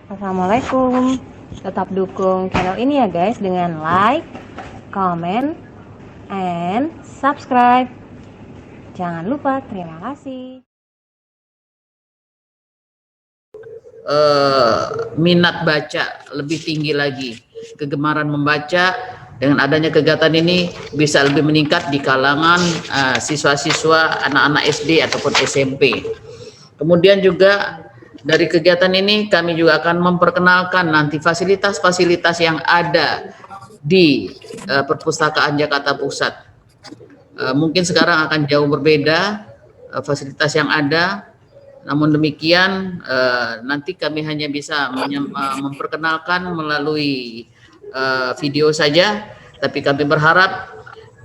Assalamualaikum. Tetap dukung channel ini ya guys dengan like, comment, and subscribe. Jangan lupa, terima kasih. Minat baca lebih tinggi lagi, kegemaran membaca dengan adanya kegiatan ini bisa lebih meningkat di kalangan siswa-siswa anak-anak SD ataupun SMP. Kemudian juga dari kegiatan ini kami juga akan memperkenalkan nanti fasilitas-fasilitas yang ada di Perpustakaan Jakarta Pusat. Mungkin sekarang akan jauh berbeda fasilitas yang ada. Namun demikian, nanti kami hanya bisa memperkenalkan melalui video saja, tapi kami berharap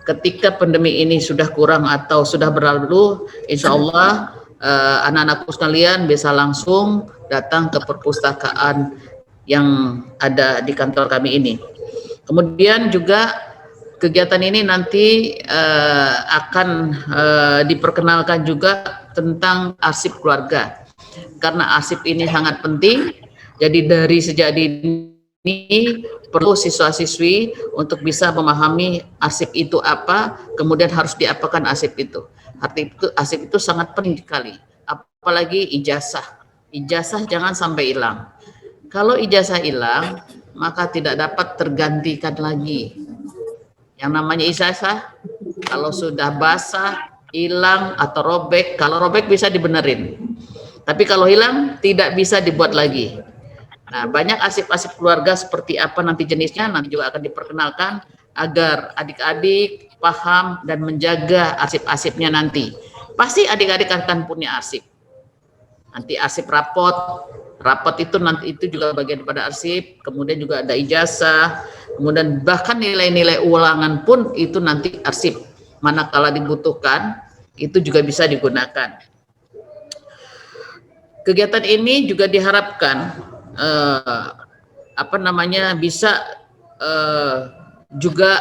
ketika pandemi ini sudah kurang atau sudah berlalu, insya Allah anak-anakku sekalian bisa langsung datang ke perpustakaan yang ada di kantor kami ini. Kemudian juga kegiatan ini nanti akan diperkenalkan juga tentang arsip keluarga, karena arsip ini sangat penting. Jadi dari sejak dini perlu siswa-siswi untuk bisa memahami arsip itu apa, kemudian harus diapakan arsip itu. Arti itu arsip itu sangat penting sekali, apalagi ijazah. Ijazah jangan sampai hilang. Kalau ijazah hilang, maka tidak dapat tergantikan lagi. Yang namanya ijazah, kalau sudah basah, hilang atau robek, kalau robek bisa dibenerin, tapi kalau hilang tidak bisa dibuat lagi. Nah, banyak arsip-arsip keluarga seperti apa nanti jenisnya nanti juga akan diperkenalkan agar adik-adik paham dan menjaga arsip-arsipnya nanti. Pasti adik-adik akan punya arsip. Nanti arsip rapot itu nanti itu juga bagian daripada arsip, kemudian juga ada ijazah, kemudian bahkan nilai-nilai ulangan pun itu nanti arsip. Manakala dibutuhkan itu juga bisa digunakan. Kegiatan ini juga diharapkan bisa juga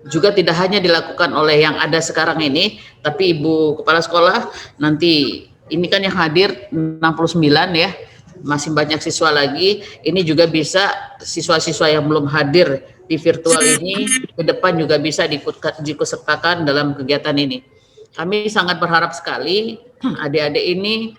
juga tidak hanya dilakukan oleh yang ada sekarang ini, tapi Ibu Kepala Sekolah nanti ini kan yang hadir 69 ya, masih banyak siswa lagi, ini juga bisa siswa-siswa yang belum hadir di virtual ini ke depan juga bisa diikutsertakan dalam kegiatan ini. Kami sangat berharap sekali adik-adik ini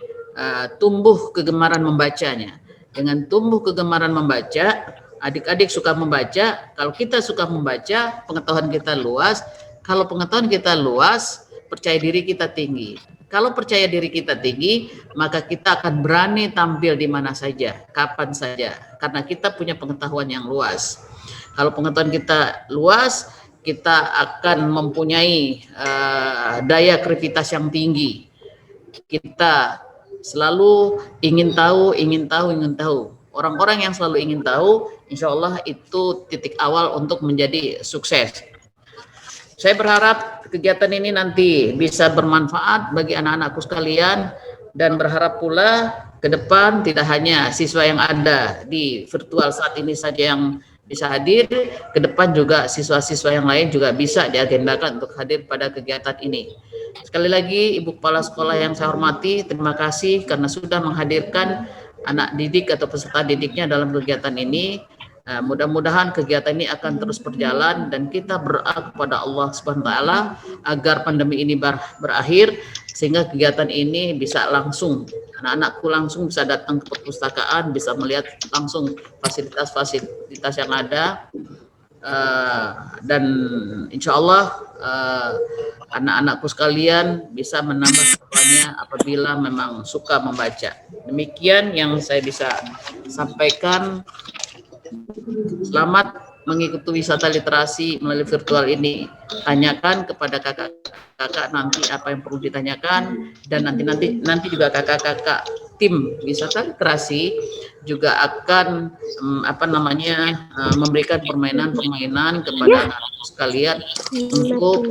tumbuh kegemaran membacanya. Dengan tumbuh kegemaran membaca, adik-adik suka membaca. Kalau kita suka membaca, pengetahuan kita luas. Kalau pengetahuan kita luas, percaya diri kita tinggi. Kalau percaya diri kita tinggi, maka kita akan berani tampil di mana saja, kapan saja, karena kita punya pengetahuan yang luas. Kalau pengetahuan kita luas, kita akan mempunyai daya kreativitas yang tinggi. Kita selalu ingin tahu. Orang-orang yang selalu ingin tahu, insya Allah itu titik awal untuk menjadi sukses. Saya berharap kegiatan ini nanti bisa bermanfaat bagi anak-anakku sekalian, dan berharap pula ke depan tidak hanya siswa yang ada di virtual saat ini saja yang bisa hadir, ke depan juga siswa-siswa yang lain juga bisa diagendakan untuk hadir pada kegiatan ini. Sekali lagi Ibu Kepala Sekolah yang saya hormati, terima kasih karena sudah menghadirkan anak didik atau peserta didiknya dalam kegiatan ini. Mudah-mudahan kegiatan ini akan terus berjalan dan kita berdoa kepada Allah Subhanahu wa taala agar pandemi ini berakhir sehingga kegiatan ini bisa langsung, anak-anakku langsung bisa datang ke perpustakaan, bisa melihat langsung fasilitas-fasilitas yang ada, dan insya Allah anak-anakku sekalian bisa menambah sekolahnya apabila memang suka membaca. Demikian yang saya bisa sampaikan. Selamat mengikuti wisata literasi melalui virtual ini. Tanyakan kepada kakak-kakak nanti apa yang perlu ditanyakan, dan nanti juga kakak-kakak tim wisata literasi juga akan memberikan permainan-permainan kepada anak sekalian untuk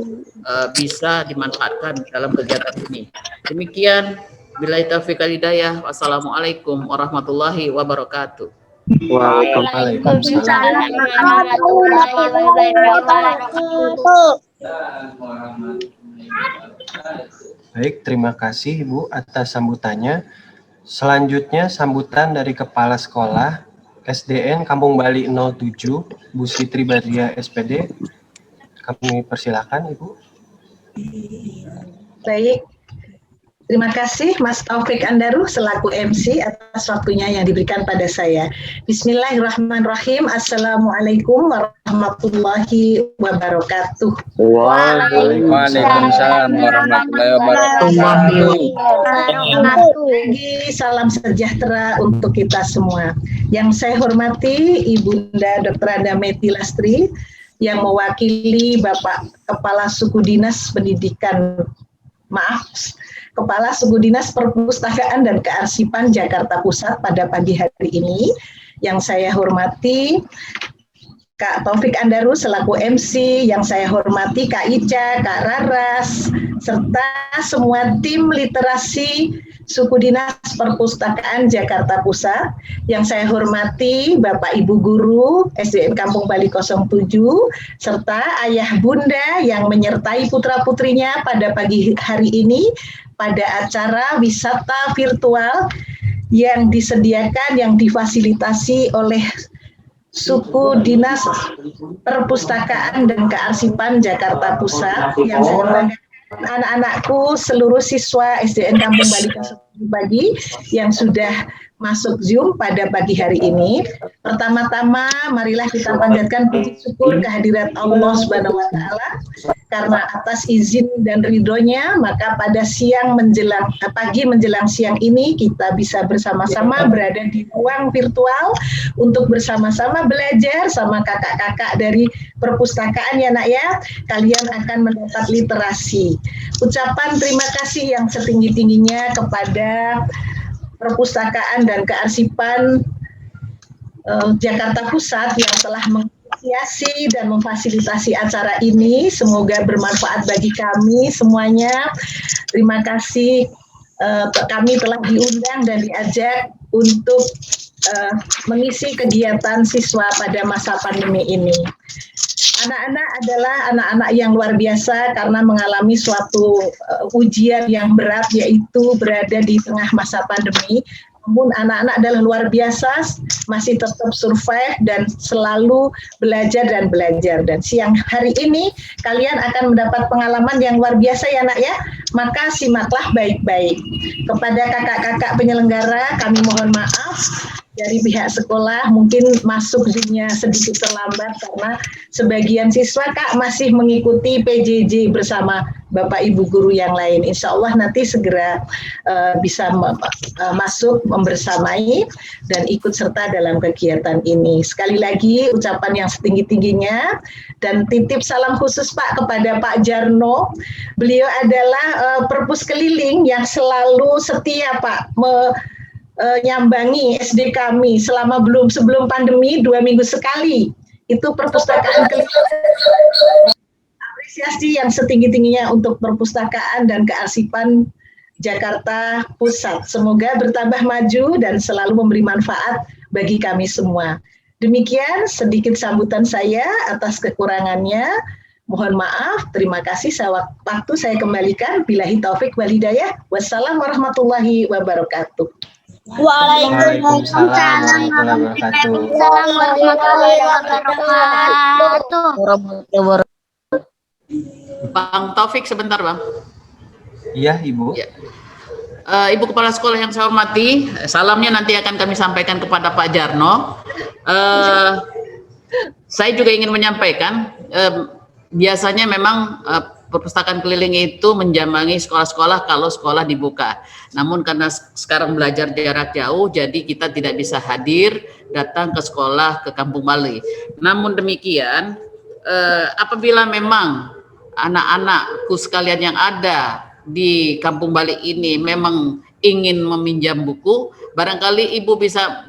bisa dimanfaatkan dalam kegiatan ini. Demikian, billahi taufiq wal hidayah. Wassalamualaikum warahmatullahi wabarakatuh. Waalaikumsalam warahmatullahi wabarakatuh. Baik, terima kasih Ibu atas sambutannya. Selanjutnya sambutan dari Kepala Sekolah SDN Kampung Bali 07, Bu Sitri Badria SPD. Kami persilakan Ibu. Baik, terima kasih Mas Taufik Andaru selaku MC atas waktunya yang diberikan pada saya. Bismillahirrahmanirrahim. Assalamualaikum warahmatullahi wabarakatuh. Waalaikumsalam warahmatullahi wabarakatuh. Pagi, salam sejahtera untuk kita semua. Yang saya hormati Ibunda Dr. Anda Meti Lastri yang mewakili Bapak Kepala Suku Dinas Kepala Suku Dinas Perpustakaan dan Kearsipan Jakarta Pusat pada pagi hari ini. Yang saya hormati Kak Taufik Andaru selaku MC, yang saya hormati Kak Ica, Kak Raras, serta semua tim literasi Suku Dinas Perpustakaan Jakarta Pusat. Yang saya hormati Bapak Ibu Guru SDN Kampung Bali 07, serta ayah bunda yang menyertai putra-putrinya pada pagi hari ini pada acara wisata virtual yang disediakan, yang difasilitasi oleh Suku Dinas Perpustakaan dan Kearsipan Jakarta Pusat. Yang saya banggakan anak-anakku, seluruh siswa SDN Kampung Bali pagi yang sudah masuk Zoom pada pagi hari ini. Pertama-tama marilah kita panjatkan puji syukur kehadirat Allah Subhanahu wa taala karena atas izin dan ridhonya maka pada pagi menjelang siang ini kita bisa bersama-sama berada di ruang virtual untuk bersama-sama belajar sama kakak-kakak dari perpustakaan ya nak ya. Kalian akan mendapat literasi. Ucapan terima kasih yang setinggi-tingginya kepada Perpustakaan dan Kearsipan Jakarta Pusat yang telah menginisiasi dan memfasilitasi acara ini. Semoga bermanfaat bagi kami semuanya. Terima kasih kami telah diundang dan diajak untuk mengisi kegiatan siswa pada masa pandemi ini. Anak-anak adalah anak-anak yang luar biasa karena mengalami suatu ujian yang berat, yaitu berada di tengah masa pandemi. Namun anak-anak adalah luar biasa, masih tetap survive dan selalu belajar dan belajar. Dan siang hari ini kalian akan mendapat pengalaman yang luar biasa ya nak ya. Maka simaklah baik-baik. Kepada kakak-kakak penyelenggara kami mohon maaf. Dari pihak sekolah mungkin masuk Zoom-nya sedikit terlambat karena sebagian siswa Kak masih mengikuti PJJ bersama Bapak Ibu guru yang lain. Insya Allah nanti segera bisa masuk membersamai dan ikut serta dalam kegiatan ini. Sekali lagi ucapan yang setinggi-tingginya dan titip salam khusus Pak kepada Pak Jarno. Beliau adalah perpus keliling yang selalu setia Pak nyambangi SD kami selama sebelum pandemi 2 minggu sekali. Itu perpustakaan keliling. Apresiasi yang setinggi-tingginya untuk perpustakaan dan kearsipan Jakarta Pusat. Semoga bertambah maju dan selalu memberi manfaat bagi kami semua. Demikian sedikit sambutan saya. Atas kekurangannya mohon maaf. Terima kasih. Waktu saya kembalikan. Billahi taufik wal hidayah. Wassalamu warahmatullahi wabarakatuh. Waalaikumsalam warahmatullahi wabarakatuh. Bang Taufik sebentar Bang. Iya Ibu. Ya. Ibu Kepala Sekolah yang saya hormati, salamnya nanti akan kami sampaikan kepada Pak Jarno. Saya juga ingin menyampaikan, biasanya memang perpustakaan keliling itu menjambangi sekolah-sekolah kalau sekolah dibuka. Namun karena sekarang belajar jarak jauh, jadi kita tidak bisa hadir datang ke sekolah ke Kampung Bali. Namun demikian, apabila memang anak-anakku sekalian yang ada di Kampung Bali ini memang ingin meminjam buku, barangkali Ibu bisa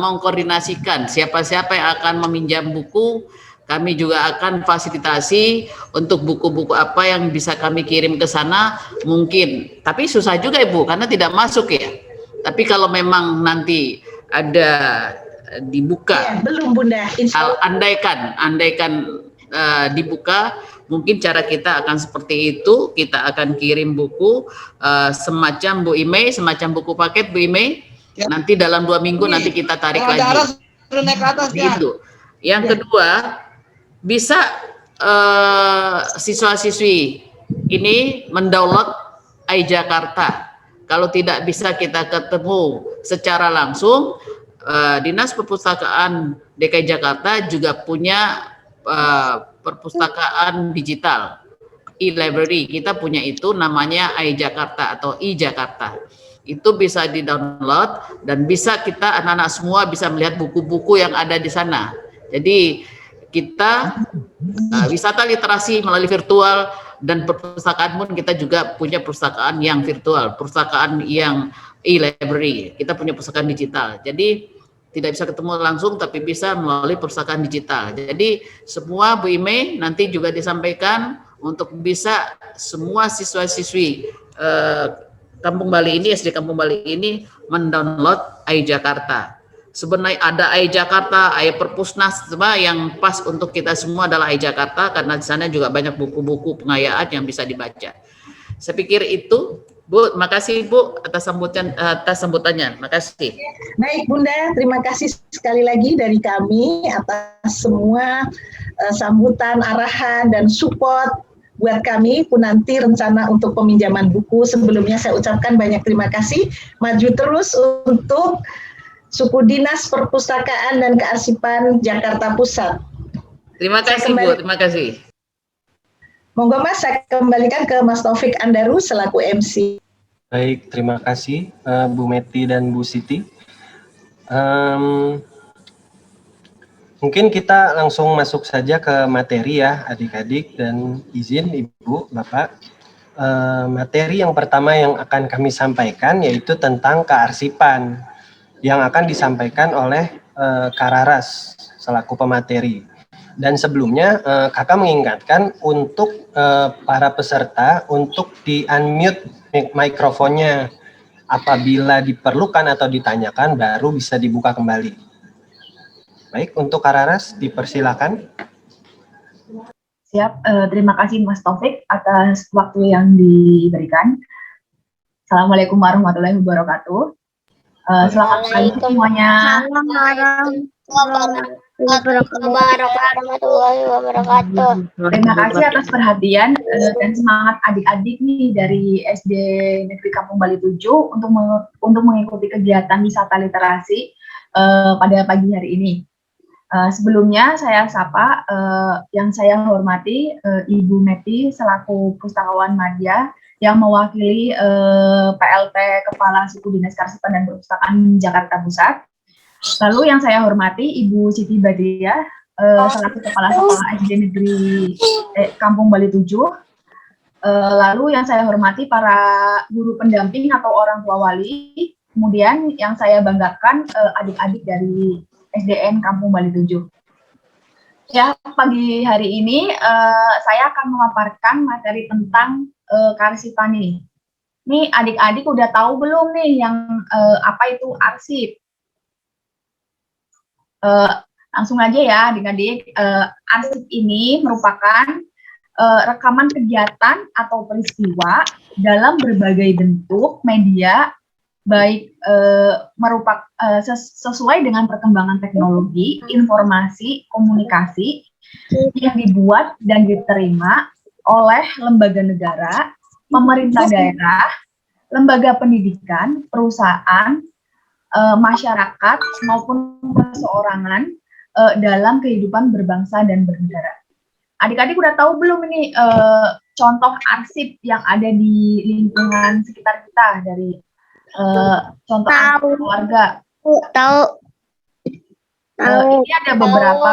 mengkoordinasikan siapa-siapa yang akan meminjam buku. Kami juga akan fasilitasi untuk buku-buku apa yang bisa kami kirim ke sana mungkin. Tapi susah juga Ibu karena tidak masuk ya. Tapi kalau memang nanti ada dibuka, ya, belum Bunda. andaikan dibuka, mungkin cara kita akan seperti itu. Kita akan kirim buku semacam Bu Ime, semacam buku paket Bu Ime. Ya. Nanti dalam 2 minggu nanti kita tarik lagi. Sudah naik ke atas ya. Gitu. Yang kedua, bisa siswa-siswi ini mendownload iJakarta. Kalau tidak bisa kita ketemu secara langsung, Dinas Perpustakaan DKI Jakarta juga punya perpustakaan digital, e-library. Kita punya itu namanya iJakarta atau iJakarta. Itu bisa di-download dan bisa kita anak-anak semua bisa melihat buku-buku yang ada di sana. Jadi kita wisata literasi melalui virtual, dan perpustakaan pun kita juga punya perpustakaan yang virtual, perpustakaan yang e-library. Kita punya perpustakaan digital. Jadi tidak bisa ketemu langsung tapi bisa melalui perpustakaan digital. Jadi semua Bu Ime nanti juga disampaikan untuk bisa semua siswa-siswi Kampung Bali ini, SD Kampung Bali ini mendownload iJakarta. Sebenarnya ada iJakarta, Perpusnas, semua yang pas untuk kita semua adalah iJakarta karena di sana juga banyak buku-buku pengayaan yang bisa dibaca. Saya pikir itu, Bu. Makasih Bu atas sambutannya. Makasih. Baik Bunda, terima kasih sekali lagi dari kami atas semua sambutan, arahan, dan support buat kami pun nanti rencana untuk peminjaman buku. Sebelumnya saya ucapkan banyak terima kasih. Maju terus untuk Suku Dinas Perpustakaan dan Kearsipan Jakarta Pusat. Terima kasih Bu, terima kasih. Monggo Mas, saya kembalikan ke Mas Taufik Andaru selaku MC. Baik, terima kasih Bu Meti dan Bu Siti. Mungkin kita langsung masuk saja ke materi ya adik-adik, dan izin Ibu, Bapak. Materi yang pertama yang akan kami sampaikan yaitu tentang kearsipan, yang akan disampaikan oleh Kak Raras selaku pemateri. Dan sebelumnya kakak mengingatkan untuk para peserta untuk di-unmute mikrofonnya. Apabila diperlukan atau ditanyakan baru bisa dibuka kembali. Baik, untuk Kak Raras dipersilakan. Siap, terima kasih Mas Taufik atas waktu yang diberikan. Assalamualaikum warahmatullahi wabarakatuh. Selamat pagi semuanya. Warahmatullahi wabarakatuh. Terima kasih atas perhatian dan semangat adik-adik nih dari SD Negeri Kampung Bali 7 untuk mengikuti kegiatan wisata literasi pada pagi hari ini. Sebelumnya saya sapa yang saya hormati Ibu Meti selaku Pustakawan Madya yang mewakili PLT Kepala Suku Dinas Kearsipan dan Perpustakaan Jakarta Pusat. Lalu yang saya hormati Ibu Siti Badriah selaku Kepala Sekolah SD Negeri Kampung Bali 7. Lalu yang saya hormati para guru pendamping atau orang tua wali. Kemudian yang saya banggakan adik-adik dari SDN Kampung Bali 7. Ya, pagi hari ini saya akan memaparkan materi tentang kearsipan ini. Nih adik-adik udah tahu belum nih yang apa itu arsip? Langsung aja ya adik-adik, arsip ini merupakan rekaman kegiatan atau peristiwa dalam berbagai bentuk media, baik sesuai dengan perkembangan teknologi, informasi, komunikasi yang dibuat dan diterima oleh lembaga negara, pemerintah daerah, lembaga pendidikan, perusahaan, masyarakat maupun perseorangan dalam kehidupan berbangsa dan bernegara. Adik-adik udah tahu belum ini contoh arsip yang ada di lingkungan sekitar kita dari contoh arsip keluarga? Tahu. Ini ada beberapa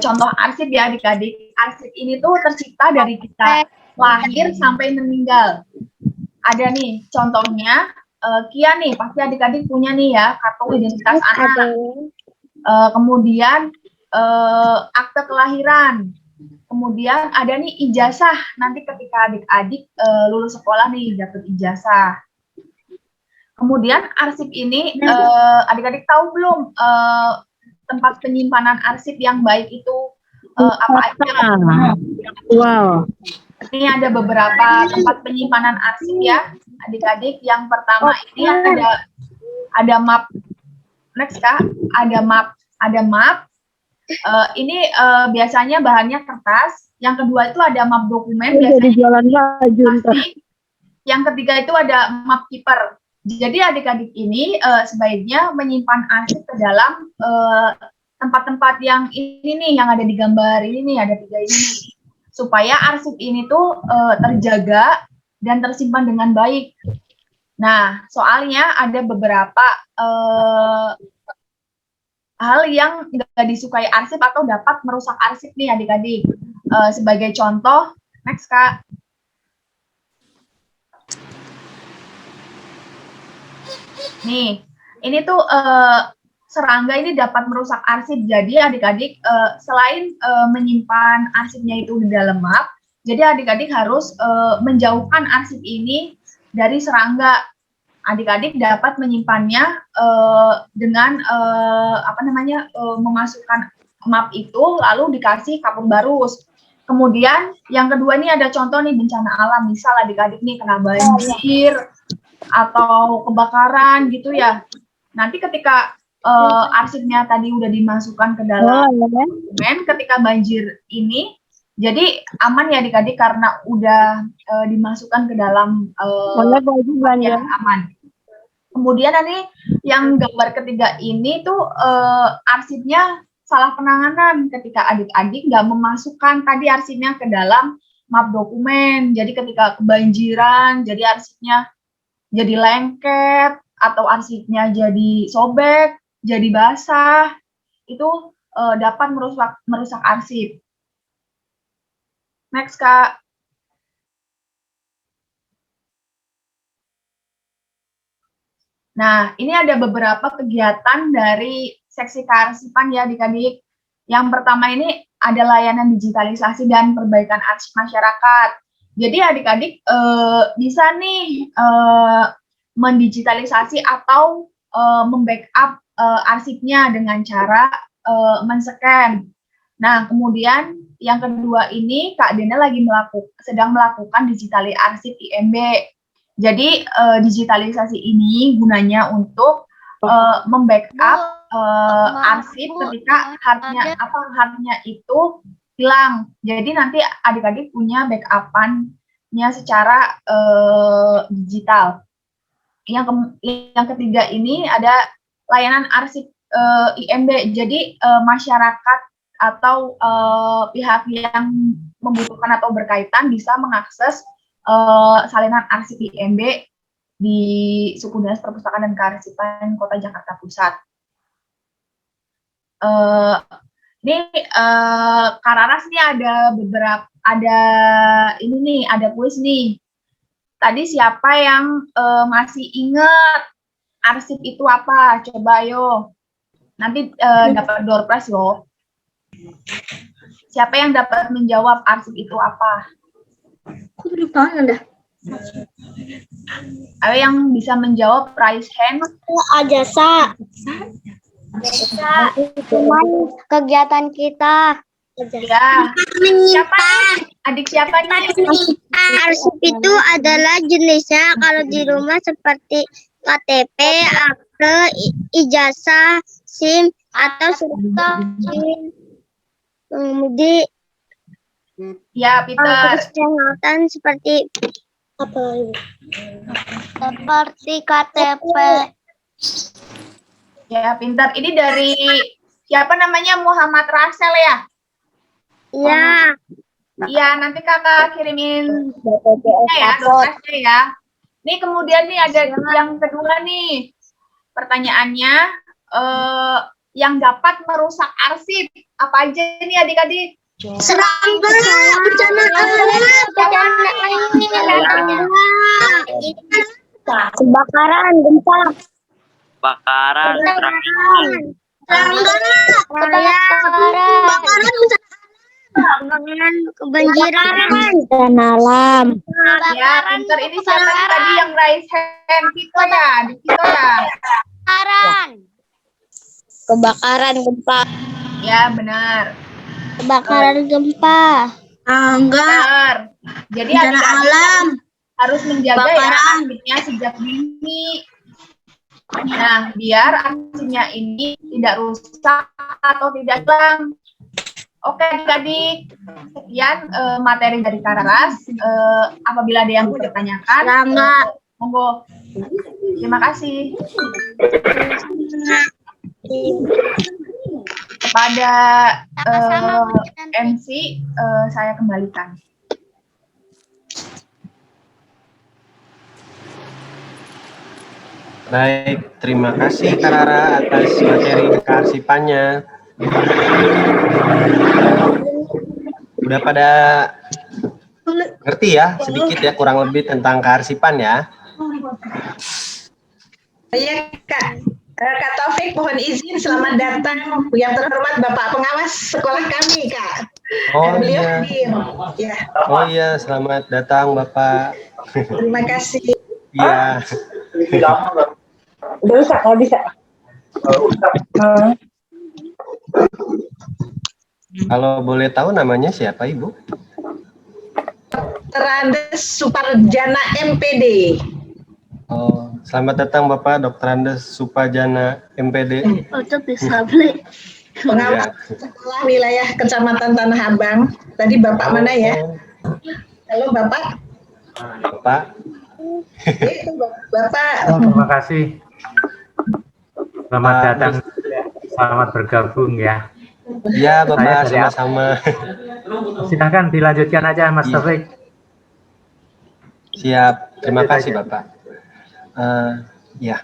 contoh arsip ya adik-adik. Arsip ini tuh tercipta dari kita lahir sampai meninggal. Ada nih contohnya, Kia nih, pasti adik-adik punya nih ya, kartu identitas anak. Kemudian akte kelahiran. Kemudian ada nih ijazah, nanti ketika adik-adik lulus sekolah nih dapat ijazah. Kemudian arsip ini, adik-adik tahu belum tempat penyimpanan arsip yang baik itu apa aja. Wow. Ini ada beberapa tempat penyimpanan arsip ya, adik-adik. Yang pertama ini ada map. Next Kak, ada map. Ini biasanya bahannya kertas. Yang kedua itu ada map dokumen, biasanya plastik. Yang ketiga itu ada map keeper. Jadi adik-adik ini sebaiknya menyimpan arsip ke dalam tempat-tempat yang ini nih, yang ada di gambar ini nih, ada 3 ini nih. Supaya arsip ini tuh terjaga dan tersimpan dengan baik. Nah, soalnya ada beberapa hal yang nggak disukai arsip atau dapat merusak arsip nih adik-adik. Sebagai contoh, next Kak. Nih, ini tuh serangga ini dapat merusak arsip. Jadi adik-adik selain menyimpan arsipnya itu di dalam map, jadi adik-adik harus menjauhkan arsip ini dari serangga. Adik-adik dapat menyimpannya dengan memasukkan map itu lalu dikasih kapur barus. Kemudian yang kedua ini ada contoh nih bencana alam, misal adik-adik nih kena banjir atau kebakaran gitu ya. Nanti ketika arsipnya tadi udah dimasukkan ke dalam dokumen, ketika banjir ini jadi aman ya adik-adik karena udah dimasukkan ke dalam yang aman. Kemudian nanti yang gambar ketiga ini tuh arsipnya salah penanganan ketika adik-adik nggak memasukkan tadi arsipnya ke dalam map dokumen. Jadi ketika kebanjiran, jadi arsipnya jadi lengket atau arsipnya jadi sobek, jadi basah, itu dapat merusak arsip. Next Kak. Nah, ini ada beberapa kegiatan dari seksi kearsipan ya adik-adik. Yang pertama ini ada layanan digitalisasi dan perbaikan arsip masyarakat. Jadi adik-adik bisa nih mendigitalisasi atau membackup arsipnya dengan cara men-scan. Nah, kemudian yang kedua ini Kak Dena lagi sedang melakukan digitalisasi arsip IMB. Jadi digitalisasi ini gunanya untuk membackup arsip ketika hardnya itu hilang. Jadi nanti adik-adik punya backup-nya secara digital. Yang ketiga ini ada layanan arsip IMB. Jadi masyarakat atau pihak yang membutuhkan atau berkaitan bisa mengakses salinan arsip IMB di Suku Dinas Perpustakaan dan Kearsipan Kota Jakarta Pusat. Ini Kak Raras nih ada kuis nih. Tadi siapa yang masih ingat arsip itu apa? Coba ayo. Nanti dapat door prize loh. Siapa yang dapat menjawab arsip itu apa? Aku belum tahu dah. Ayo yang bisa menjawab raise hand. Jasa. Cuman kegiatan kita. Ya. Siapa nih? Adik siapa nih? Arsip itu adalah jenisnya kalau di rumah seperti KTP, akte, ijazah, SIM atau surat SIM. Kemudian ya, Peter. Kesehatan seperti apa? Seperti KTP. Ya, pintar. Ini dari siapa namanya? Muhammad Rasel ya? Iya. Iya, nanti kakak kirimin ya, dokumennya ya. Nih kemudian nih ada yang kedua nih. Pertanyaannya, yang dapat merusak arsip apa aja nih adik-adik? Serangga, bencana alam, kebakaran, gempa, Bakaran, kebakaran, kebanjiran, dan alam. Ya, pintar. Ini siapa nih tadi yang raise hand? Tito ya, Tito ya. Kebakaran, gempa. Ya, benar. Kebakaran gempa. Benar. Jadi Bencana adik-adik alam. harus menjaga ya Kebakaran. arsipnya sejak dini. Nah, biar arsipnya ini tidak rusak atau tidak hilang. Oke adik-adik, sekian materi dari Kararas. Apabila ada yang mau ditanyakan, monggo. Terima kasih. Kepada MC, saya kembalikan. Baik, terima kasih Kak Rara atas materi kearsipannya. Udah pada ngerti ya, sedikit ya, kurang lebih tentang kearsipan ya. Iya Kak. Kak Taufik mohon izin selamat datang yang terhormat Bapak Pengawas sekolah kami Kak. Oh Beliau iya. hadir. Ya. Oh iya, selamat datang Bapak. Terima kasih. Iya. Udah bisa, kalau bisa. Kalau boleh tahu namanya siapa Ibu? Terandes Suparjana MPD. Oh, selamat datang Bapak Dr. Andes Supajana MPD. Itu bisa beli. Pengawas sekolah wilayah Kecamatan Tanah Abang. Tadi Bapak mana ya? Halo Bapak. Bapak. Itu Bapak. Terima kasih. Selamat datang. Selamat bergabung ya. Iya Bapak, Saya dari sama-sama. Silakan dilanjutkan aja Mas Taufik. Siap, terima kasih Bapak. Ya,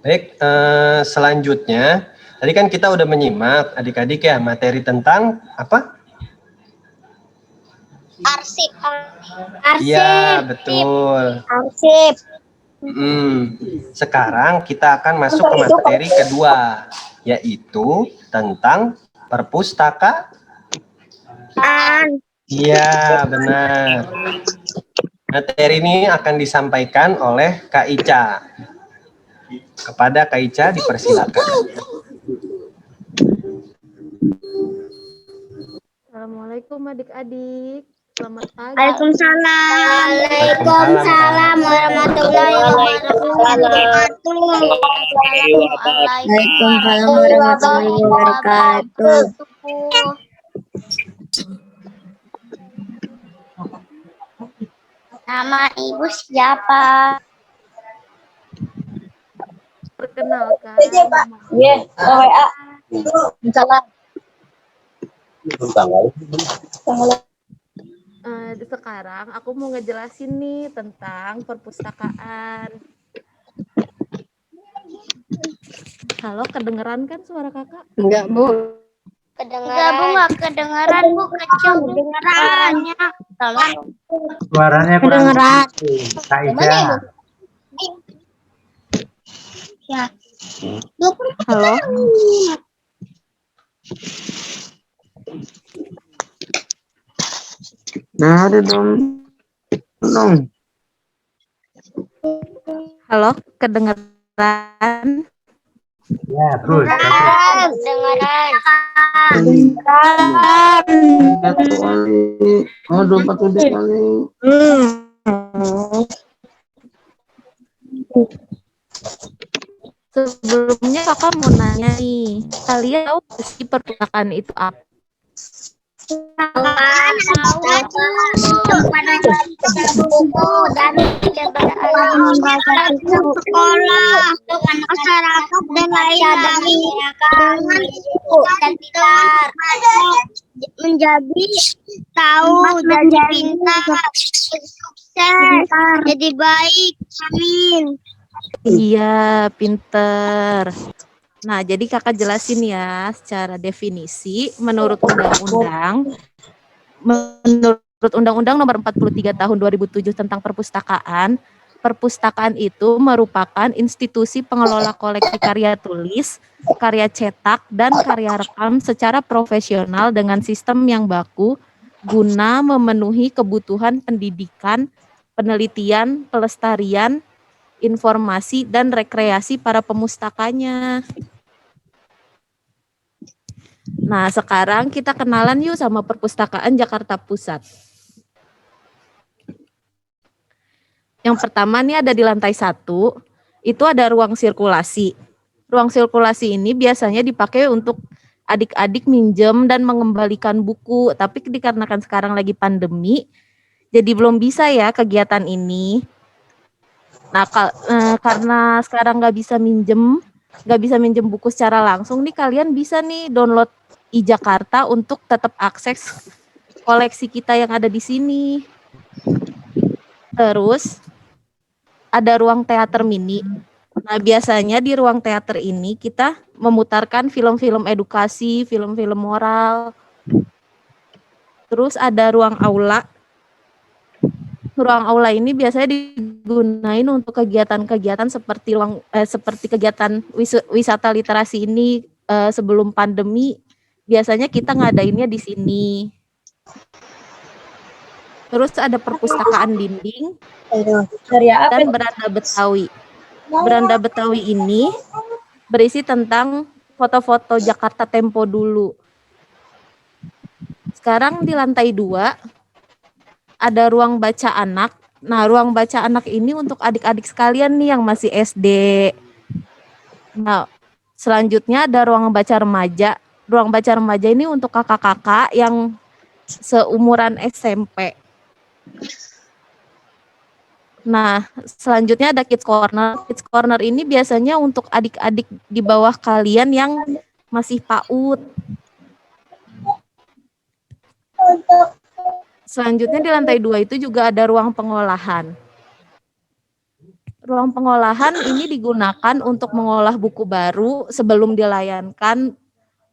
baik. Selanjutnya, tadi kan kita udah menyimak adik-adik ya materi tentang apa? Arsip. Iya, betul. Arsip. Sekarang kita akan masuk ke materi kedua, yaitu tentang perpustakaan. Iya, benar. Materi ini akan disampaikan oleh Kak Ica. Kepada Kak Ica dipersilakan. Assalamualaikum adik-adik. Selamat pagi. Waalaikumsalam. Waalaikumsalam warahmatullahi wabarakatuh. Waalaikumsalam warahmatullahi wabarakatuh. Nama ibu siapa? Perkenalkan. Iya, WA. Salah. Sekarang aku mau ngejelasin nih tentang perpustakaan. Halo, kedengeran kan suara kakak? Enggak, Bu. Kedengaran. Bu, nggak kedengaran, Bu. Kecil suaranya. Suaranya kurang Kedengeran. Kak Ica. Ya. Halo. Nah, ada dong. Halo, kedengeran? Ya, terus. Kedengaran. Oh, 24 udah kali. Sebelumnya kakak mau nanya nih, kalian tahu nggak sih perpustakaan itu apa? Buku dan membaca buku sekolah, masyarakat dan lain-lain dan pintar menjadi tahu, jadi pintar, sukses, jadi baik, amin. Iya, pinter. Nah, jadi kakak jelasin ya secara definisi menurut Undang-Undang Nomor 43 Tahun 2007 tentang Perpustakaan. Perpustakaan itu merupakan institusi pengelola koleksi karya tulis, karya cetak, dan karya rekam secara profesional dengan sistem yang baku guna memenuhi kebutuhan pendidikan, penelitian, pelestarian, informasi, dan rekreasi para pemustakanya. Nah, sekarang kita kenalan yuk sama Perpustakaan Jakarta Pusat. Yang pertama nih ada di lantai 1, itu ada ruang sirkulasi. Ruang sirkulasi ini biasanya dipakai untuk adik-adik minjem dan mengembalikan buku, tapi dikarenakan sekarang lagi pandemi, jadi belum bisa ya kegiatan ini. Nah, karena sekarang nggak bisa minjem buku secara langsung nih, kalian bisa nih download e-Jakarta untuk tetap akses koleksi kita yang ada di sini. Terus ada ruang teater mini. Nah, biasanya di ruang teater ini kita memutarkan film-film edukasi, film-film moral. Terus ada ruang aula. Ruang aula ini biasanya digunain untuk kegiatan-kegiatan seperti kegiatan wisata literasi ini sebelum pandemi. Biasanya kita ngadainnya di sini. Terus ada perpustakaan dinding dan beranda Betawi. Beranda Betawi ini berisi tentang foto-foto Jakarta tempo dulu. Sekarang di lantai 2 ada ruang baca anak. Nah, ruang baca anak ini untuk adik-adik sekalian nih yang masih SD. Nah, selanjutnya ada ruang baca remaja. Ruang baca remaja ini untuk kakak-kakak yang seumuran SMP. Nah, selanjutnya ada Kids Corner. Kids Corner ini biasanya untuk adik-adik di bawah kalian yang masih PAUD. Selanjutnya di lantai 2 itu juga ada ruang pengolahan. Ruang pengolahan ini digunakan untuk mengolah buku baru sebelum dilayangkan.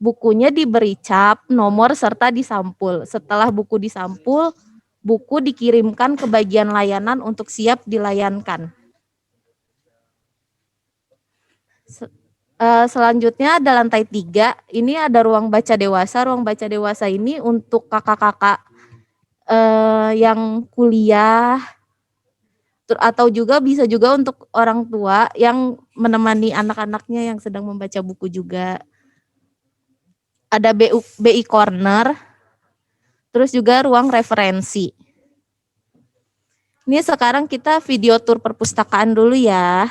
Bukunya diberi cap, nomor, serta disampul. Setelah buku disampul, buku dikirimkan ke bagian layanan untuk siap dilayankan. Selanjutnya ada lantai 3, ini ada ruang baca dewasa. Ruang baca dewasa ini untuk kakak-kakak yang kuliah, atau juga bisa juga untuk orang tua yang menemani anak-anaknya yang sedang membaca buku juga. Ada BI Corner, terus juga ruang referensi. Ini sekarang kita video tour perpustakaan dulu ya.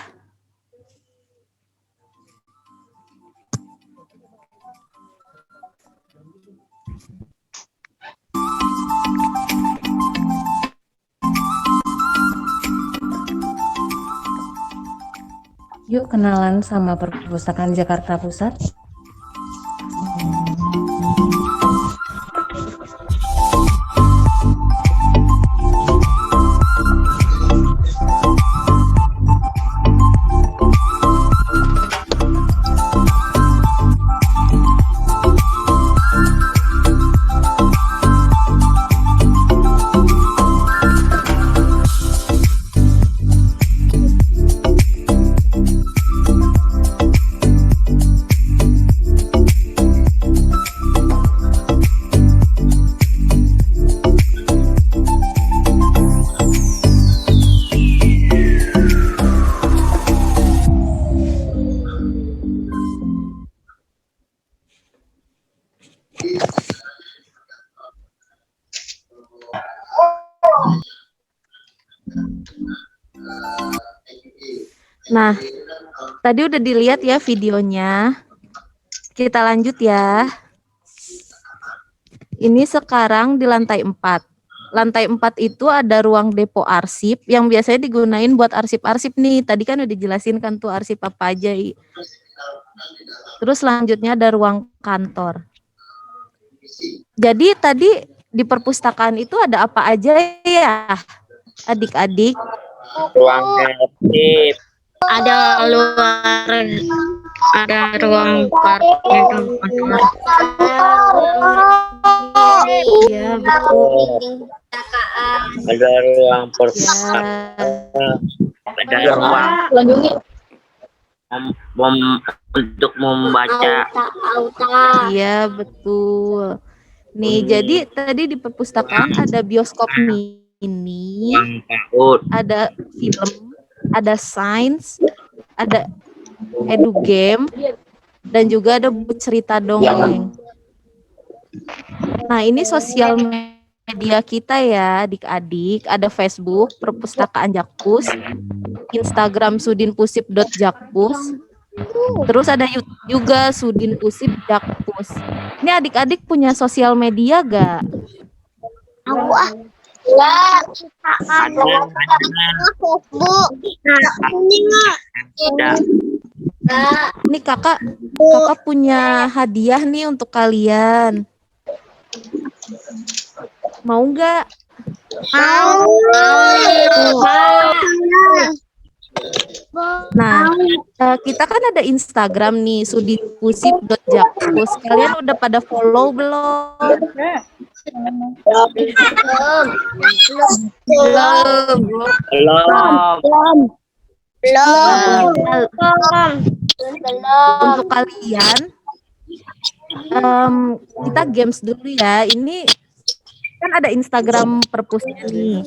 Yuk kenalan sama Perpustakaan Jakarta Pusat. Nah, tadi udah dilihat ya videonya. Kita lanjut ya. Ini sekarang di lantai 4. Lantai 4 itu ada ruang depo arsip yang biasanya digunain buat arsip-arsip nih. Tadi kan udah dijelasin kan tuh arsip apa aja. Terus selanjutnya ada ruang kantor. Jadi tadi di perpustakaan itu ada apa aja ya, adik-adik? Ruang kreatif. Ada ruang parkir. Iya, betul. Ada ruang perpustakaan. Ada ruang untuk membaca. Iya, betul. Nih, jadi tadi di perpustakaan ada bioskop mini, ada film, ada sains, ada edu game, dan juga ada buku cerita dongeng. Nah, ini sosial media kita ya, adik-adik. Ada Facebook, Perpustakaan Jakpus, Instagram sudinpusip.jakpus, terus ada YouTube juga Sudinpusip Jakpus. Ini adik-adik punya sosial media gak? Aku ya, ada Facebook. Ini kakak punya hadiah nih untuk kalian. Mau nggak? Mau. Nah, kita kan ada Instagram nih, sudinpusip.jakpus. Kalian udah pada follow belum? Untuk kalian, kita games dulu ya. Ini kan ada Instagram perpusnya nih.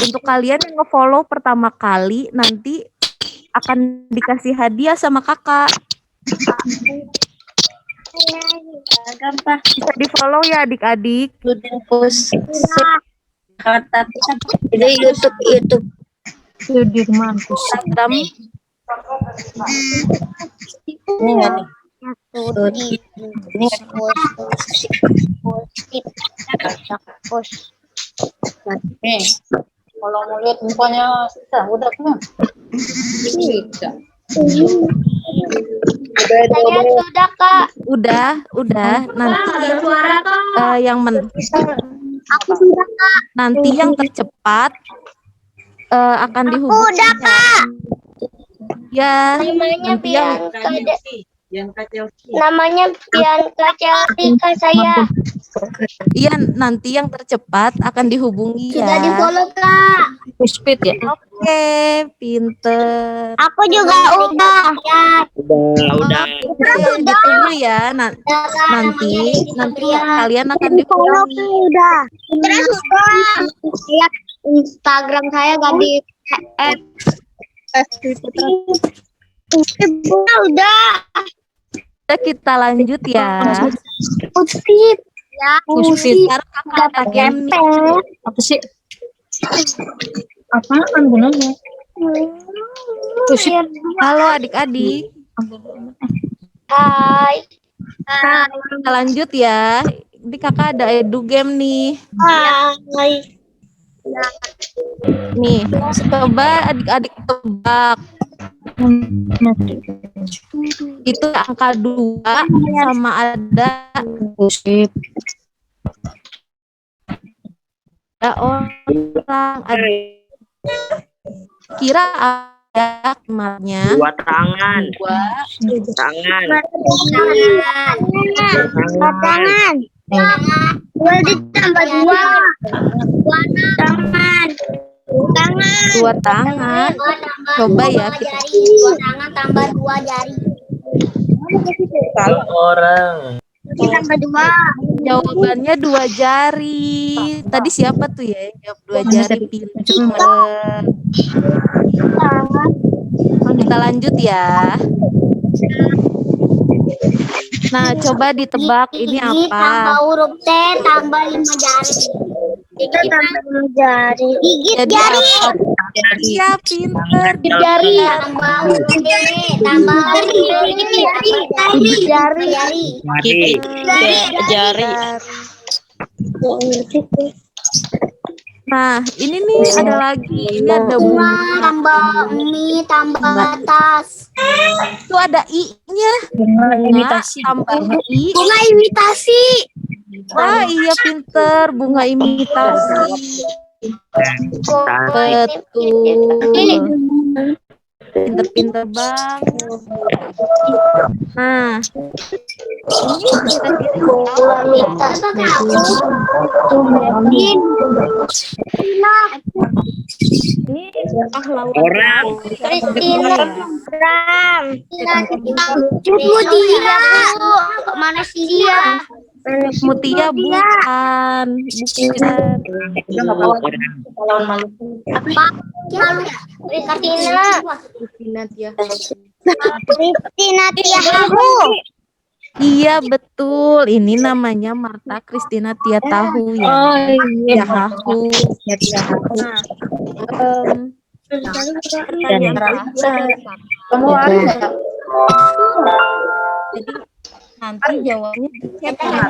Untuk kalian yang nge-follow pertama kali, nanti akan dikasih hadiah sama kakak. Bisa di-follow ya adik-adik. Jadi YouTube. Instagram. Kalau mau lihat mukanya susah, udah kan? Saya sudah, Kak. Udah. Aku sudah, Kak. Nanti yang tercepat akan Aku dihubungi. udah, Kak. Ya, Namanya nanti yang Namanya Bianca Chelsea, Kak, saya. iya nanti yang tercepat akan dihubungi Sudah ya. di-follow, Kak. Speed ya. Oke, pinter. Aku juga udah. Udah. Ditunggu ya. Nanti kalian akan dihubungi. Udah. Terus lihat Instagram saya gak di add. Udah. Kita lanjut ya. Pusip. Ya, Sekarang kakak pakai nih. Apa sih? Apaan gunanya? Halo adik-adik. Hai. Kita lanjut ya. Ini kakak ada edu game nih. Hai. Nih, coba adik-adik tebak. Itu angka 2 sama ada Pusip. orang. Kira ada kemarinnya. Dua tangan. Tangan. Dua ditambah dua. Dua tangan. 2 tangan. Coba ya kita. Dua tangan tambah 2 jari. Orang. Ditambah 2. Jawabannya 2 jari. Tadi siapa tuh ya yang jawab 2 jari? Pinter. Kita lanjut ya. Nah, coba ditebak ini Tambah apa? huruf T tambah 5 jari. Kita tambah 5 jari. Gigit Jadi jari. apa? Iya, pinter. Jari. Tambah huruf D tambah jari. Jari. Nah, ini nih ada lagi. Ini ada bunga. Tambah mie tambah batas. Itu ada I-nya. Bunga imitasi. Tambah I. Bunga imitasi. Wah, iya pinter. Bunga imitasi. Betul. Pinter-pinter banget. Nah, ini kira-kira ini pahlawan Orang. Kristina Ram Mutia mana sih dia? Mutia bukan. Apa? Kristina Tiaharu Iya betul, ini namanya Marta Christina Tiatahu ya. Oh iya. Tiahahu. Nah, pertanyaan terakhir. Kamu ada nggak? Jadi nanti jawabnya di chat ya.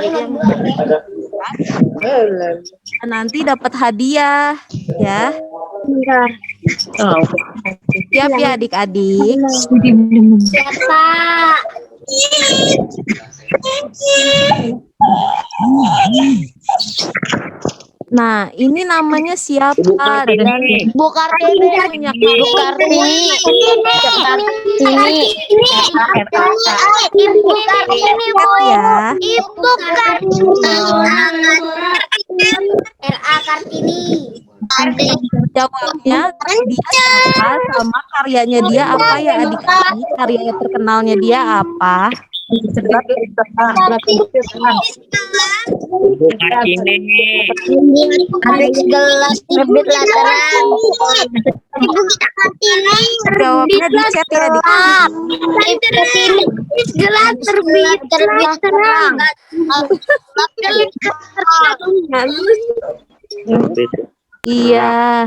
Nanti dapat hadiah ya. Oh. Siap ya adik-adik. Siapa? Nah, ini namanya siapa? Dan Bu Kartini. punya Bu Kartini. Ibu Kartini, Bu. ya. Ibu Kartini. RA Kartini. Jawabnya dia siapa sama karyanya dia apa ya adik-adik? Karya terkenalnya dia apa? Gelas terbit lateran. Ibu Kartini. Jawabnya di chat ya adik-adik. Gelas terbit lateran. Iya.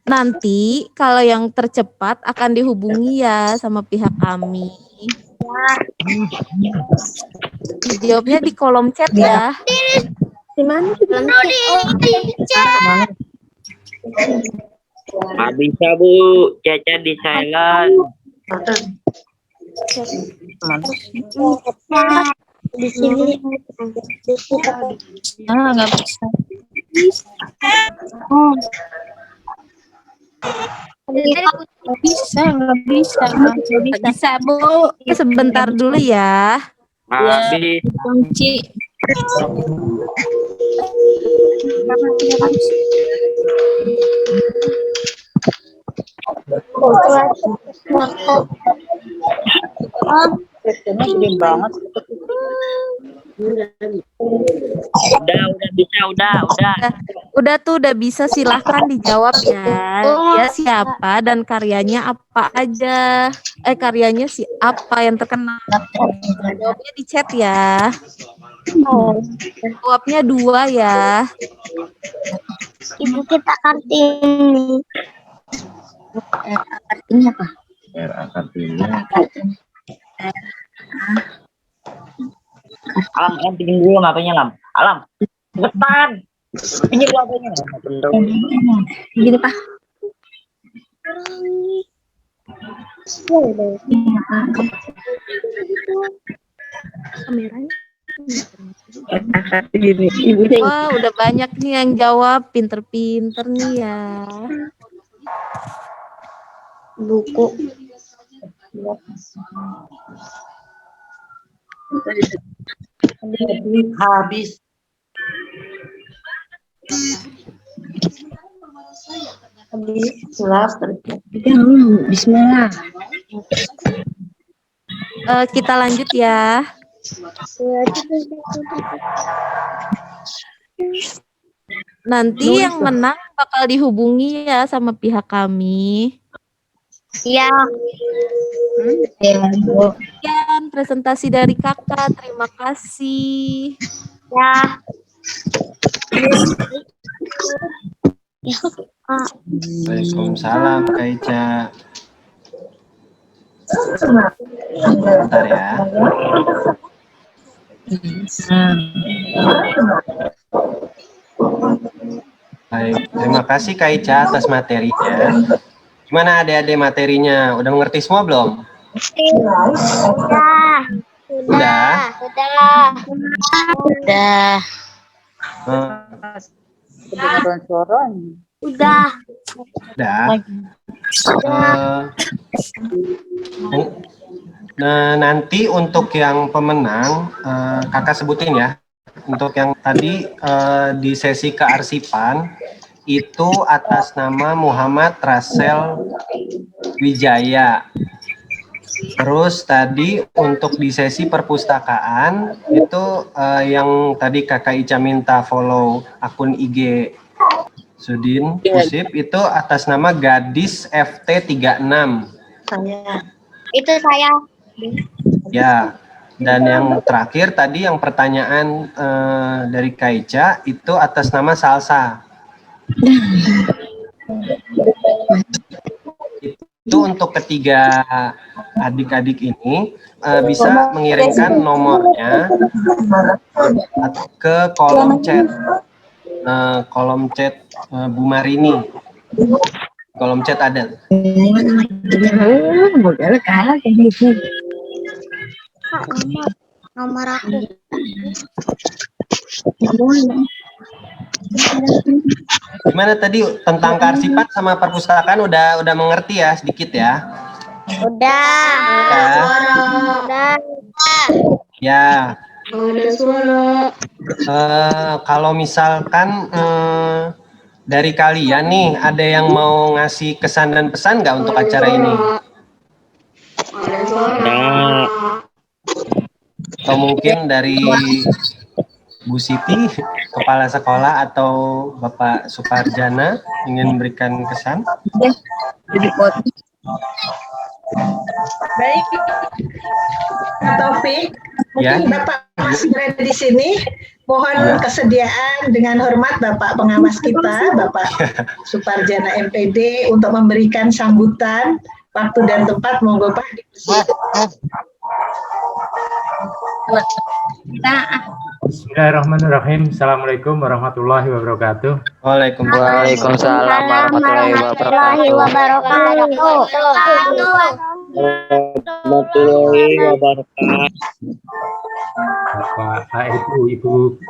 Nanti kalau yang tercepat akan dihubungi ya sama pihak kami. Jawabnya di kolom chat ya. Di mana? Nggak bisa Bu, Caca di silent. Di sini. Nggak bisa. Nggak bisa. Bisa Bu. Sebentar dulu ya. Habis. Kunci. Gede banget. Udah bisa, udah. Udah tuh udah bisa, silahkan dijawab ya. Dia siapa dan karyanya apa aja. Karyanya apa yang terkenal. Jawabnya di chat ya. Jawabnya 2 ya. Ibu kita Kartini. Artinya apa? Alam, pinjam dulu matanya, Lam. Alam, cepetan. Pinjam dulu matanya. Gini Pak. Kameranya. Ibunya. Wah, udah banyak nih yang jawab, pinter-pinter nih ya. Buku. Habis. Bismillah. Kita lanjut ya. Nanti yang menang bakal dihubungi ya sama pihak kami. Ya. Sekian presentasi dari kakak, terima kasih. Ya. Waalaikumsalam Kak Ica. Bentar ya. Baik, terima kasih Kak Ica atas materinya. Gimana adik-adik materinya? Udah mengerti semua belum? Udah. Udah. Nah, nanti untuk yang pemenang, kakak sebutin ya. Untuk yang tadi di sesi kearsipan, itu atas nama Muhammad Rasel Wijaya. Terus tadi untuk di sesi perpustakaan, itu yang tadi kakak Ica minta follow akun IG Sudin Usip, itu atas nama Gadis FT36. Itu saya. Ya, Dan yang terakhir tadi yang pertanyaan dari Kaica itu atas nama Salsa. Itu untuk ketiga adik-adik ini bisa mengirimkan nomornya ke kolom chat Bu Marini, kolom chat ada. Nomor aku. Gimana tadi tentang kearsipan sama perpustakaan udah mengerti ya sedikit ya? Udah. Udah. Ya. Ada suara. Kalau misalkan dari kalian nih ada yang mau ngasih kesan dan pesan nggak untuk acara ini? Ada suara. Atau mungkin dari Bu Siti, Kepala Sekolah, atau Bapak Suparjana ingin memberikan kesan? Baik, Pak Taufik, mungkin Bapak masih berada di sini. Mohon kesediaan dengan hormat Bapak pengawas kita, Bapak Suparjana MPD, untuk memberikan sambutan. Waktu dan tempat, monggo Pak. Bismillahirrahmanirrahim. Assalamualaikum warahmatullahi wabarakatuh. Waalaikumsalam warahmatullahi wabarakatuh. Bapak, Ibu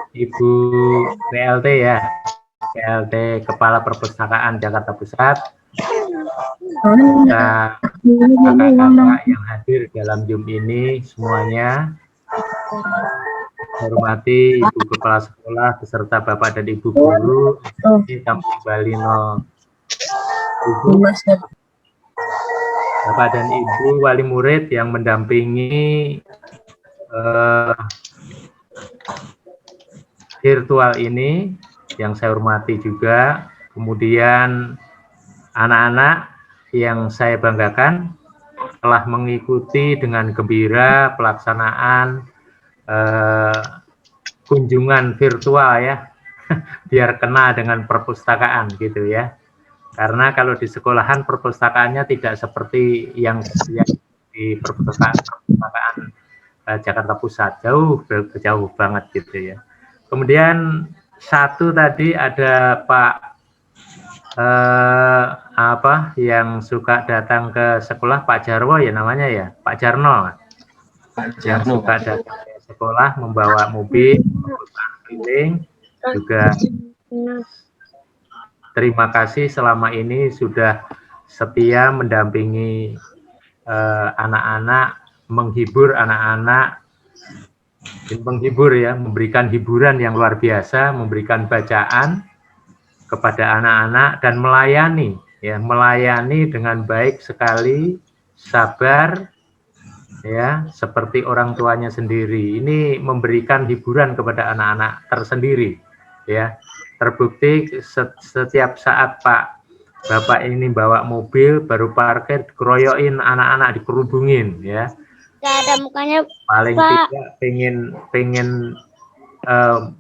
PLT ya, PLT Kepala Perpustakaan Jakarta Pusat, dan kakak-kakak yang hadir dalam Zoom ini semuanya. Hormati Ibu Kepala Sekolah beserta Bapak dan Ibu Guru di Kampung Bali 07, Bapak dan Ibu wali murid yang mendampingi virtual ini yang saya hormati juga, kemudian anak-anak yang saya banggakan telah mengikuti dengan gembira pelaksanaan kunjungan virtual ya, biar kena dengan perpustakaan gitu ya. Karena kalau di sekolahan perpustakaannya tidak seperti yang di perpustakaan Jakarta Pusat, jauh banget gitu ya. Kemudian satu tadi ada Pak yang suka datang ke sekolah, Pak Jarwo ya namanya ya, Pak Jarno. Yang suka datang ke sekolah membawa mobil, keliling, juga terima kasih selama ini sudah setia mendampingi anak-anak, menghibur anak-anak, memberikan hiburan yang luar biasa, memberikan bacaan kepada anak-anak dan melayani dengan baik sekali, sabar ya, seperti orang tuanya sendiri. Ini memberikan hiburan kepada anak-anak tersendiri ya. Terbukti setiap saat Bapak ini bawa mobil baru parkir, dikeroyokin anak-anak, dikerubungin ya. Gak ada mukanya, paling Pak. Tidak pengen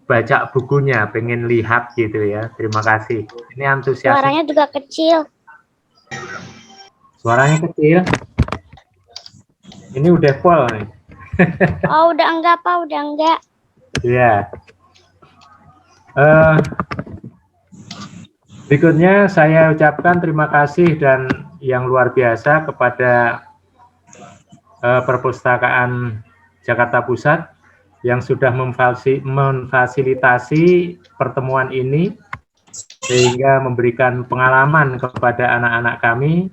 baca bukunya, pengen lihat gitu ya. Terima kasih. Ini antusias. Suaranya juga kecil. Suaranya kecil. Ini udah full nih. Oh, udah enggak, Pak, udah enggak. Iya. Berikutnya saya ucapkan terima kasih dan yang luar biasa kepada Perpustakaan Jakarta Pusat yang sudah memfasilitasi pertemuan ini sehingga memberikan pengalaman kepada anak-anak kami,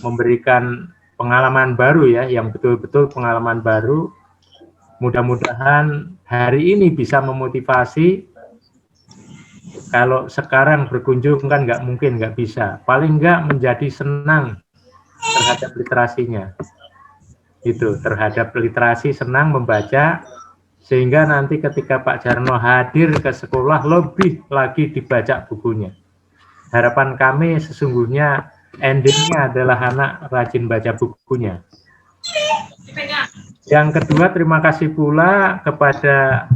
memberikan pengalaman baru ya, yang betul-betul pengalaman baru. Mudah-mudahan hari ini bisa memotivasi. Kalau sekarang berkunjung kan nggak mungkin, nggak bisa. Paling nggak menjadi senang terhadap literasinya. Itu, terhadap literasi, senang membaca, sehingga nanti ketika Pak Jarno hadir ke sekolah lebih lagi dibaca bukunya. Harapan kami sesungguhnya endingnya adalah anak rajin baca bukunya. Yang kedua, terima kasih pula kepada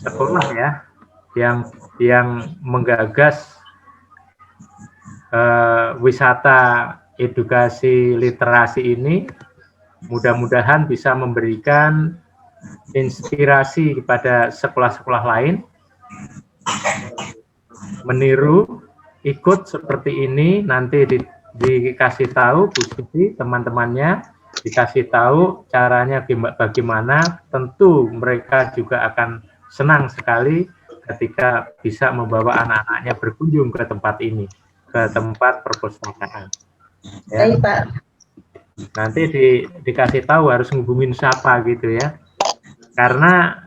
sekolah ya yang menggagas wisata edukasi literasi ini. Mudah-mudahan bisa memberikan inspirasi kepada sekolah-sekolah lain meniru, ikut seperti ini. Nanti dikasih tahu Bu Siti, teman-temannya dikasih tahu caranya bagaimana. Tentu mereka juga akan senang sekali ketika bisa membawa anak-anaknya berkunjung ke tempat ini, ke tempat perpustakaan. Ya. Baik, Pak. Nanti dikasih tahu harus ngubungin siapa gitu ya. Karena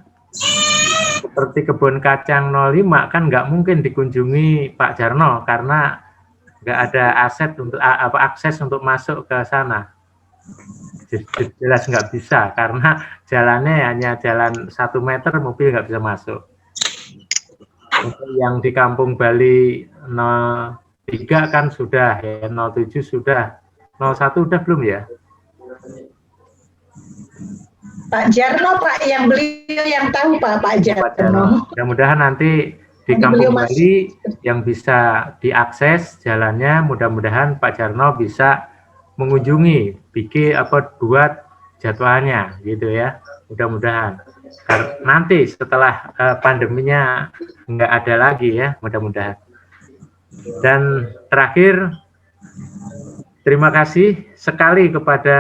seperti kebun kacang 05 kan nggak mungkin dikunjungi Pak Jarno karena nggak ada akses untuk masuk ke sana. Jelas nggak bisa karena jalannya hanya jalan 1 meter, mobil nggak bisa masuk. Untuk yang di Kampung Bali 03 kan sudah ya, 07 sudah, 01 udah belum ya? Pak Jarno, Pak, yang beliau yang tahu Pak Jarno. Mudah-mudahan nanti di Kampung Bali yang bisa diakses jalannya, mudah-mudahan Pak Jarno bisa mengunjungi, buat jadwalnya gitu ya. Mudah-mudahan nanti setelah pandeminya nggak ada lagi ya, mudah-mudahan. Dan terakhir, terima kasih sekali kepada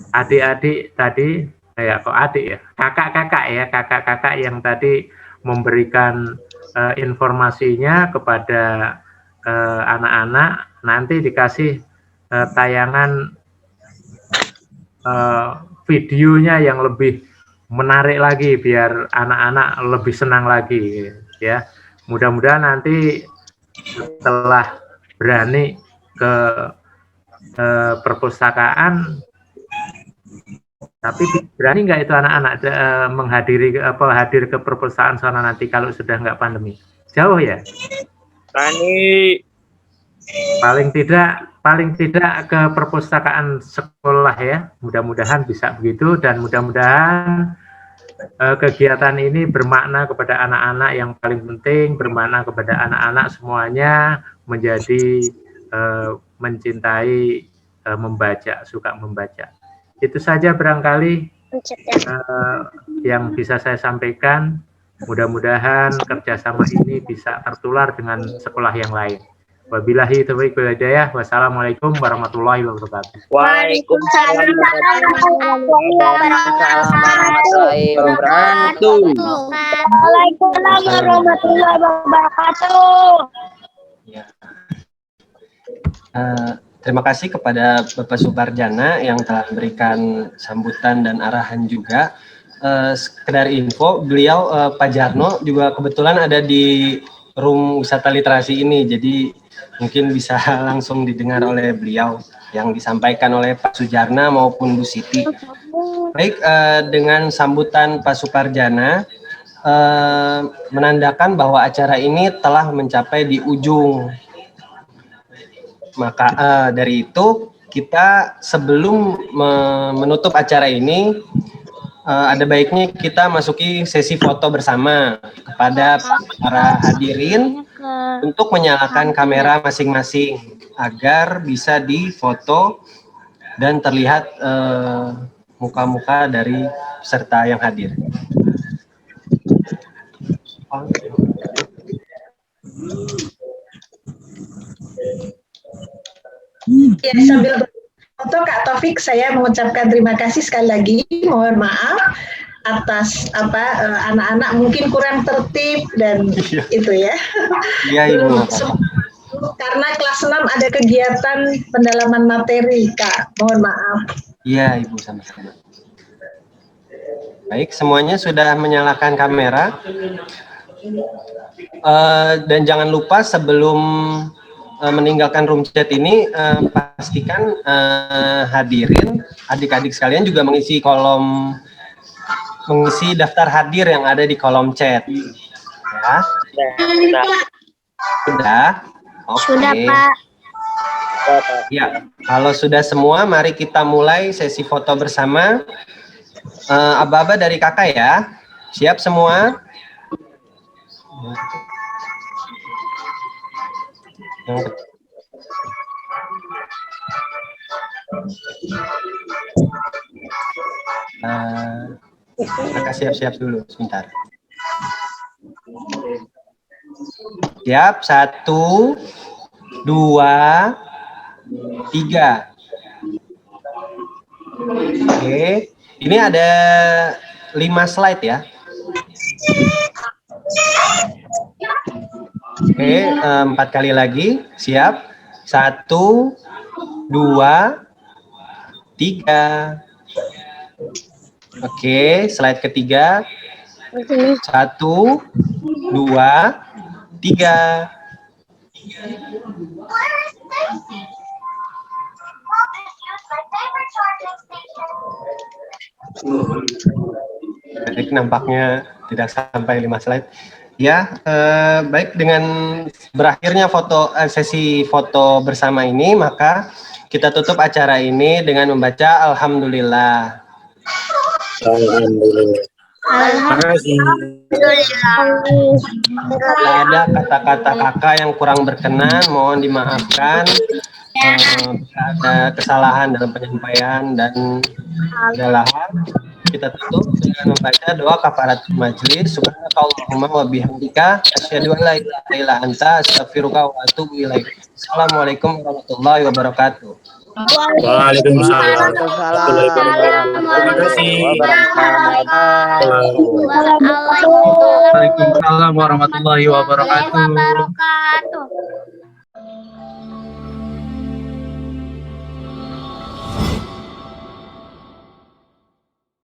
adik-adik tadi, kok adik ya, kakak-kakak yang tadi memberikan informasinya kepada anak-anak. Nanti dikasih tayangan videonya yang lebih menarik lagi biar anak-anak lebih senang lagi ya. Mudah-mudahan nanti setelah berani ke perpustakaan, tapi berani nggak itu anak-anak hadir ke perpustakaan sana nanti kalau sudah nggak pandemi? Jauh ya? Berani. Paling tidak ke perpustakaan sekolah ya. Mudah-mudahan bisa begitu, dan mudah-mudahan kegiatan ini bermakna kepada anak-anak, yang paling penting bermakna kepada anak-anak semuanya menjadi mencintai membaca, suka membaca. Itu saja barangkali yang bisa saya sampaikan. Mudah-mudahan kerjasama ini bisa tertular dengan sekolah yang lain. Wabillahi taufiq wal hidayah. Wassalamualaikum warahmatullahi wabarakatuh. Waalaikumsalam warahmatullahi wabarakatuh. Waalaikumsalam warahmatullahi wabarakatuh. Terima kasih kepada Bapak Suparjana yang telah memberikan sambutan dan arahan juga. Sekedar info, beliau Pak Jarno juga kebetulan ada di room wisata literasi ini, jadi mungkin bisa langsung didengar oleh beliau yang disampaikan oleh Pak Sujarna maupun Bu Siti. Baik, dengan sambutan Pak Suparjana menandakan bahwa acara ini telah mencapai di ujung. Maka dari itu kita sebelum menutup acara ini ada baiknya kita masuki sesi foto bersama kepada para hadirin untuk menyalakan kamera masing-masing agar bisa difoto dan terlihat muka-muka dari peserta yang hadir. Ya, sambil foto Kak Taufik, saya mengucapkan terima kasih sekali lagi. Mohon maaf atas anak-anak mungkin kurang tertib dan itu ya. Iya, Ibu. Karena kelas 6 ada kegiatan pendalaman materi, Kak. Mohon maaf. Iya, Ibu, sama-sama. Baik, semuanya sudah menyalakan kamera. Dan jangan lupa sebelum meninggalkan room chat ini, pastikan hadirin adik-adik sekalian juga mengisi daftar hadir yang ada di kolom chat. Ya. Sudah. Oke. Sudah, Pak. Ya, kalau sudah semua, mari kita mulai sesi foto bersama. Aba-aba dari kakak ya. Siap semua? Kakak siap-siap dulu sebentar. Siap, 1, 2, 3. Oke, ini ada 5 slide ya. Oke, 4 kali lagi. Siap. 1, 2, 3. Oke, slide ketiga. 1, 2, 3. Baik, nampaknya tidak sampai 5 slide. Ya, baik, dengan berakhirnya sesi foto bersama ini, maka kita tutup acara ini dengan membaca Alhamdulillah. Kalau ada kata-kata kakak yang kurang berkenan, mohon dimaafkan. Ada kesalahan dalam penyampaian dan segala hal. Kita tutup dengan membaca doa kafarat majelis. Subhanakallahumma wa bihamdika asyhadu an la ilaha illa anta astaghfiruka wa atubu ilaik. Assalamualaikum warahmatullahi wabarakatuh. Waalaikumsalam warahmatullahi wabarakatuh. Terima kasih. Waalaikumsalam Waalaikumsalam warahmatullahi wabarakatuh. wabarakatuh.